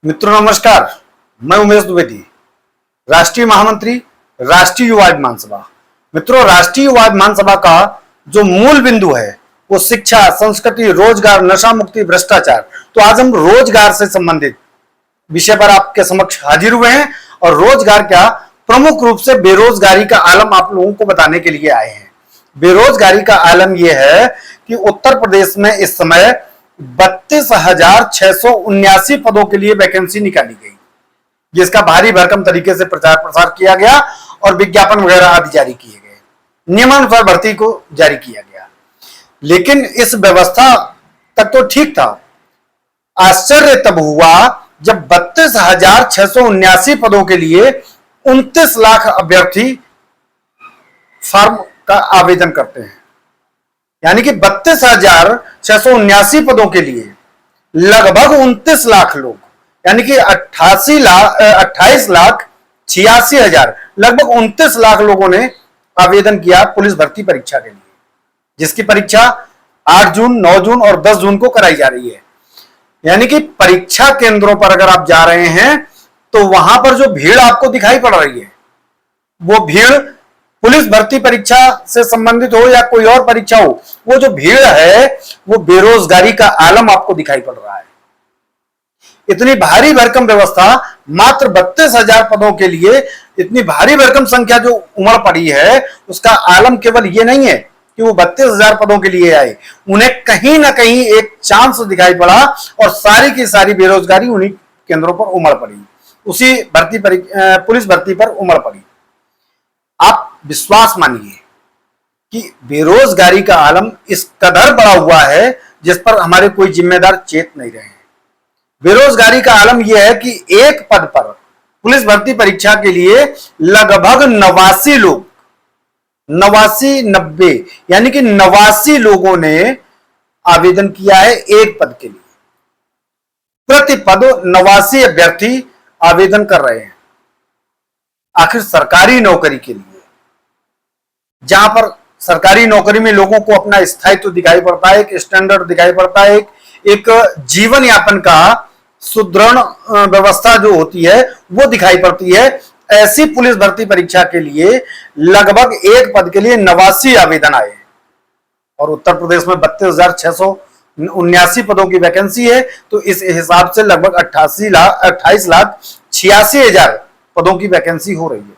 मित्रों नमस्कार, मैं उमेश द्विवेदी, राष्ट्रीय महामंत्री राष्ट्रीय युवा अभियान सभा। मित्रों, राष्ट्रीय युवा अभियान सभा का जो मूल बिंदु है वो शिक्षा, संस्कृति, रोजगार, नशा मुक्ति, भ्रष्टाचार। तो आज हम रोजगार से संबंधित विषय पर आपके समक्ष हाजिर हुए हैं और रोजगार क्या, प्रमुख रूप से बेरोजगारी का आलम आप लोगों को बताने के लिए आए हैं। बेरोजगारी का आलम यह है कि उत्तर प्रदेश में इस समय 32,679 पदों के लिए वैकेंसी निकाली गई, जिसका भारी भरकम तरीके से प्रचार प्रसार किया गया और विज्ञापन वगैरह आदि जारी किए गए, नियमानुसार भर्ती को जारी किया गया। लेकिन इस व्यवस्था तक तो ठीक था। आश्चर्य तब हुआ जब 32,679 पदों के लिए 29 लाख अभ्यर्थी फॉर्म का आवेदन करते हैं, यानी कि 32,679 पदों के लिए लगभग 29 लाख लोग, यानी कि 28,86,86,000, लगभग 29 लाख लोगों ने आवेदन किया पुलिस भर्ती परीक्षा के लिए, जिसकी परीक्षा 8 जून, 9 जून और 10 जून को कराई जा रही है। यानी कि परीक्षा केंद्रों पर अगर आप जा रहे हैं तो वहां पर जो भीड़ आपको दिखाई पड़ रही है, वो भीड़ पुलिस भर्ती परीक्षा से संबंधित हो या कोई और परीक्षा हो, वो जो भीड़ है वो बेरोजगारी का आलम आपको दिखाई पड़ रहा है। इतनी भारी भरकम व्यवस्था, मात्र 32,000 पदों के लिए इतनी भारी भरकम संख्या जो उमड़ पड़ी है, उसका आलम केवल ये नहीं है कि वो 32,000 पदों के लिए आए, उन्हें कहीं ना कहीं एक चांस दिखाई पड़ा और सारी की सारी बेरोजगारी उन्हीं केंद्रों पर उमड़ पड़ी, उसी पुलिस भर्ती पर उमड़ पड़ी। आप विश्वास मानिए कि बेरोजगारी का आलम इस कदर बढ़ा हुआ है जिस पर हमारे कोई जिम्मेदार चेत नहीं रहे हैं। बेरोजगारी का आलम यह है कि एक पद पर पुलिस भर्ती परीक्षा के लिए लगभग 89 लोग, 90 यानी कि 89 लोगों ने आवेदन किया है एक पद के लिए। प्रति पद 89 अभ्यर्थी आवेदन कर रहे हैं, आखिर सरकारी नौकरी के लिए, जहां पर सरकारी नौकरी में लोगों को अपना स्थायित्व दिखाई पड़ता है, एक स्टैंडर्ड दिखाई पड़ता है, एक जीवन यापन का सुदृढ़ व्यवस्था जो होती है वो दिखाई पड़ती है। ऐसी पुलिस भर्ती परीक्षा के लिए लगभग एक पद के लिए 89 आवेदन आए और उत्तर प्रदेश में 32,679 पदों की वैकेंसी है, तो इस हिसाब से लगभग 28,86,000 पदों की वैकेंसी हो रही है,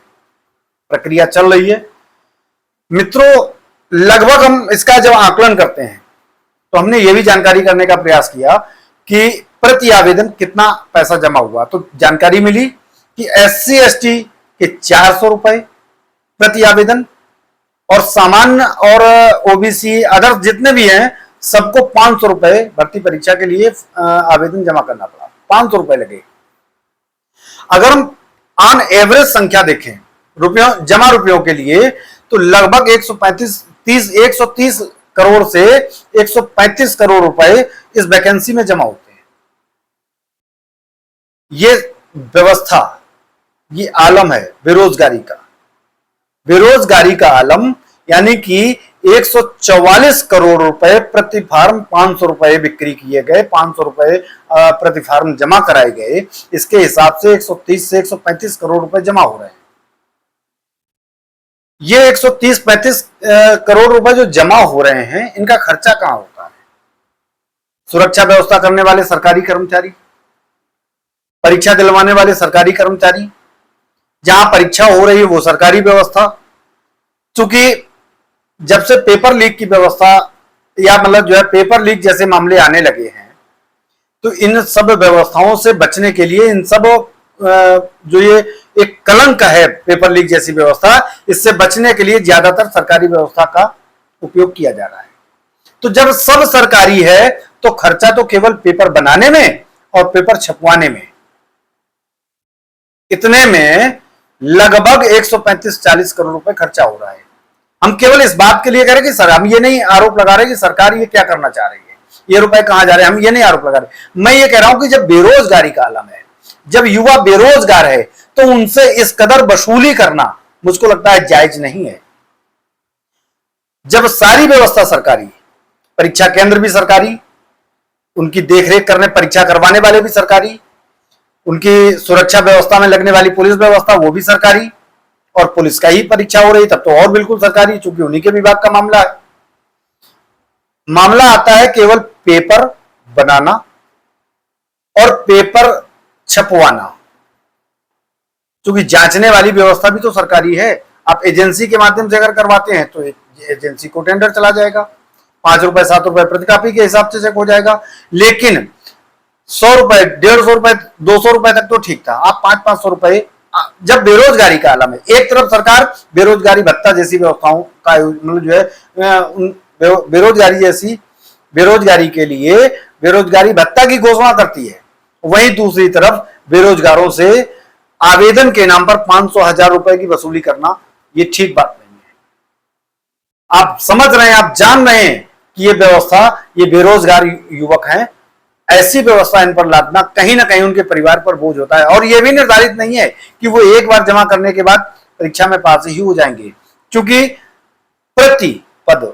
प्रक्रिया चल रही है। मित्रों, लगभग हम इसका जब आकलन करते हैं तो हमने यह भी जानकारी करने का प्रयास किया कि प्रति आवेदन कितना पैसा जमा हुआ। तो जानकारी मिली कि SC ST के 400 रुपए प्रति आवेदन और सामान्य और OBC अदर जितने भी हैं सबको 500 रुपए भर्ती परीक्षा के लिए आवेदन जमा करना पड़ा, 500 रुपए लगे। अगर हम ऑन एवरेज संख्या देखें जमा रुपयों के लिए, तो लगभग 130 करोड़ से 135 करोड़ रुपए इस वैकेंसी में जमा होते हैं। ये व्यवस्था, ये आलम है बेरोजगारी का। बेरोजगारी का आलम यानी कि 144 करोड़ रुपए प्रति फार्म, 500 रुपए बिक्री किए गए, 500 रुपए प्रति फार्म जमा कराए गए। इसके हिसाब से 130 से 135 करोड़ रुपए जमा हो रहे हैं। ये 130-35 करोड़ रुपए जो जमा हो रहे हैं, इनका खर्चा कहां होता है? सुरक्षा व्यवस्था करने वाले सरकारी कर्मचारी, परीक्षा दिलवाने वाले सरकारी कर्मचारी, जहां परीक्षा हो रही है वो सरकारी व्यवस्था। चूंकि जब से पेपर लीक की व्यवस्था या मतलब जो है पेपर लीक जैसे मामले आने लगे हैं, तो इन सब व्यवस्थाओं से बचने के लिए, इन सब जो ये एक कलंक है पेपर लीक जैसी व्यवस्था, इससे बचने के लिए ज्यादातर सरकारी व्यवस्था का उपयोग किया जा रहा है। तो जब सब सरकारी है तो खर्चा तो केवल पेपर बनाने में और पेपर छपवाने में, इतने में लगभग 135-40 करोड़ रुपए खर्चा हो रहा है। हम केवल इस बात के लिए कह रहे कि सर, हम ये नहीं आरोप लगा रहे कि सरकार ये क्या करना चाह रही है, ये रुपए कहां जा रहे हैं, हम ये नहीं आरोप लगा रहे। मैं ये कह रहा हूं कि जब बेरोजगारी का आलम है, जब युवा बेरोजगार है, तो उनसे इस कदर वसूली करना मुझको लगता है जायज नहीं है। जब सारी व्यवस्था सरकारी, परीक्षा केंद्र भी सरकारी, उनकी देखरेख करने, परीक्षा करवाने वाले भी सरकारी, उनकी सुरक्षा व्यवस्था में लगने वाली पुलिस व्यवस्था वो भी सरकारी, और पुलिस का ही परीक्षा हो रही तब तो और बिल्कुल सरकारी, चूंकि उन्हीं के विभाग का मामला है। मामला आता है केवल पेपर बनाना और पेपर छपवाना, क्योंकि जांचने वाली व्यवस्था भी तो सरकारी है। आप एजेंसी के माध्यम से अगर करवाते हैं तो एजेंसी को टेंडर चला जाएगा, 5 रुपए 7 रुपए प्रति कॉपी के हिसाब से चेक हो जाएगा। लेकिन 100 रुपए 150 रुपए 200 रुपए तक तो ठीक था, आप 500-500 रुपए, जब बेरोजगारी का आलम है, एक तरफ सरकार बेरोजगारी भत्ता जैसी व्यवस्थाओं का मतलब जो है बेरोजगारी के लिए बेरोजगारी भत्ता की घोषणा करती है, वहीं दूसरी तरफ बेरोजगारों से आवेदन के नाम पर 500-1000 रुपए की वसूली करना ये ठीक बात नहीं है। आप समझ रहे हैं, आप जान रहे हैं कि ये व्यवस्था, ये बेरोजगार युवक हैं, ऐसी व्यवस्था इन पर लादना कहीं ना कहीं उनके परिवार पर बोझ होता है। और यह भी निर्धारित नहीं है कि वो एक बार जमा करने के बाद परीक्षा में पास ही हो जाएंगे, क्योंकि प्रति पद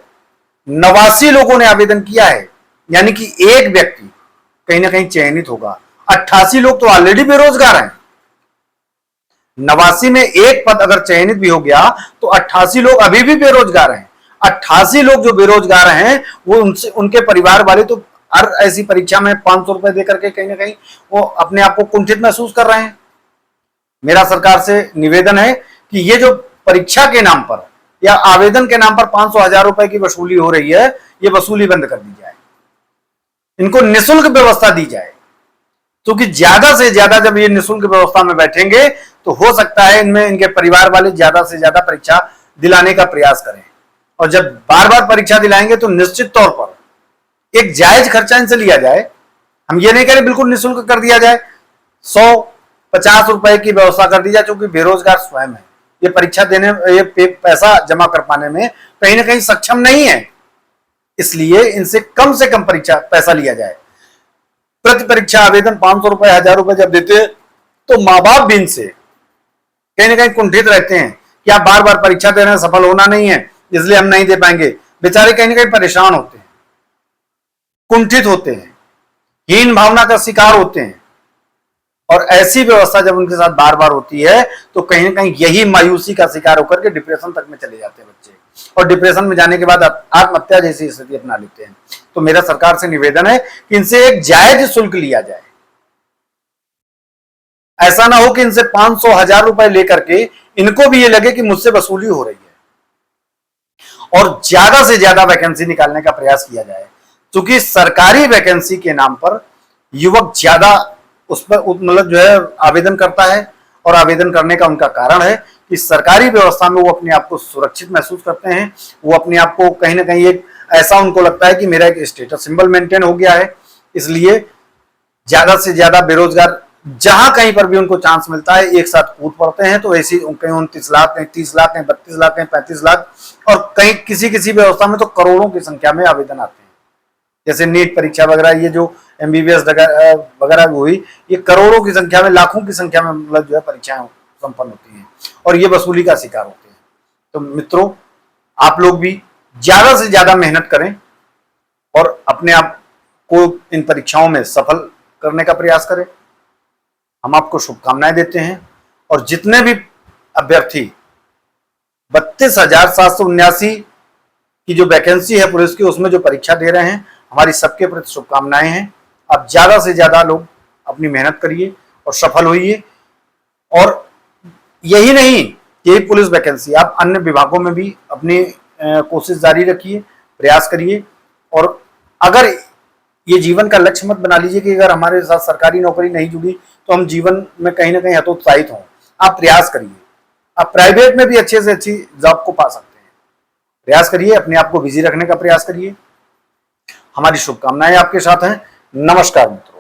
89 लोगों ने आवेदन किया है, यानी कि एक व्यक्ति कहीं ना कहीं चयनित होगा। 88 लोग तो ऑलरेडी बेरोजगार हैं, 89 में एक पद अगर चयनित भी हो गया तो 88 लोग अभी भी बेरोजगार हैं। 88 लोग जो बेरोजगार हैं वो उनके परिवार वाले तो हर ऐसी परीक्षा में 500 रुपए देकर के कहीं ना कहीं वो अपने आप को कुंठित महसूस कर रहे हैं। मेरा सरकार से निवेदन है कि ये जो परीक्षा के नाम पर या आवेदन के नाम पर 500-1000 रुपए की वसूली हो रही है, ये वसूली बंद कर दी जाए, इनको निःशुल्क व्यवस्था दी जाए, क्योंकि ज्यादा से ज्यादा जब ये निःशुल्क व्यवस्था में बैठेंगे तो हो सकता है इनमें इनके परिवार वाले ज्यादा से ज्यादा परीक्षा दिलाने का प्रयास करें। और जब बार बार परीक्षा दिलाएंगे तो निश्चित तौर पर एक जायज खर्चा इनसे लिया जाए। हम ये नहीं कह रहे बिल्कुल निःशुल्क कर दिया जाए, 100-50 रुपए की व्यवस्था कर दी जाए, क्योंकि बेरोजगार स्वयं है, ये परीक्षा देने, ये पैसा जमा कर पाने में कहीं ना कहीं सक्षम नहीं है, इसलिए इनसे कम से कम परीक्षा पैसा लिया जाए। प्रति परीक्षा आवेदन 500 रुपए 1000 रुपए जब देते हैं तो माँ बाप भी इनसे कहीं ना कहीं कुंठित रहते हैं कि आप बार बार परीक्षा दे रहे हैं, सफल होना नहीं है, इसलिए हम नहीं दे पाएंगे। बेचारे कहीं ना कहीं परेशान होते हैं, कुंठित होते हैं, हीन भावना का शिकार होते हैं। और ऐसी व्यवस्था जब उनके साथ बार बार होती है तो कहीं ना कहीं यही मायूसी का शिकार होकर के डिप्रेशन तक में चले जाते हैं बच्चे, और डिप्रेशन में जाने के बाद आत्महत्या जैसी स्थिति अपना लेते हैं। तो मेरा सरकार से निवेदन है कि इनसे एक जायज शुल्क लिया जाए। ऐसा ना हो कि इनसे 500-1000 रुपए लेकर के इनको भी ये लगे कि मुझसे वसूली हो रही है, और ज्यादा से ज्यादा वैकेंसी निकालने का प्रयास किया जाए, क्योंकि सरकारी वैकेंसी के नाम पर युवक ज्यादा उस पर मतलब जो है आवेदन करता है। और आवेदन करने का उनका कारण है कि सरकारी व्यवस्था में वो अपने आप को सुरक्षित महसूस करते हैं, वो अपने आप को कहीं ना कहीं एक ऐसा उनको लगता है कि मेरा एक स्टेटस सिंबल मेंटेन हो गया है। इसलिए ज्यादा से ज्यादा बेरोजगार जहां कहीं पर भी उनको चांस मिलता है एक साथ कूद पड़ते हैं। तो ऐसी कहीं 29 लाख, कहीं 30 लाख, कहीं 32 लाख, कहीं 35 लाख, और कहीं किसी व्यवस्था में तो करोड़ों की संख्या में आवेदन आते हैं। जैसे नीट परीक्षा वगैरह, ये जो MBBS वगैरह हुई, ये करोड़ों की संख्या में, लाखों की संख्या में मतलब जो है परीक्षाएं संपन्न होती हैं, और ये वसूली का शिकार होते हैं। तो मित्रों, आप लोग भी ज्यादा से ज्यादा मेहनत करें और अपने आप को इन परीक्षाओं में सफल करने का प्रयास करें। हम आपको शुभकामनाएं देते हैं। और जितने भी अभ्यर्थी 32,779 की जो वैकेंसी है पुलिस की, उसमें जो परीक्षा दे रहे हैं, हमारी सबके प्रति शुभकामनाएं हैं। अब ज्यादा से ज्यादा लोग अपनी मेहनत करिए और सफल होइए। और यही नहीं, यही पुलिस वैकेंसी, आप अन्य विभागों में भी अपनी कोशिश जारी रखिए, प्रयास करिए। और अगर ये जीवन का लक्ष्य मत बना लीजिए कि अगर हमारे साथ सरकारी नौकरी नहीं जुड़ी तो हम जीवन में कहीं ना कहीं हतोत्साहित हों। आप प्रयास करिए, आप प्राइवेट में भी अच्छे से अच्छी जॉब को पा सकते हैं। प्रयास करिए, अपने आप को बिजी रखने का प्रयास करिए। हमारी शुभकामनाएं आपके साथ हैं। नमस्कार मित्रों।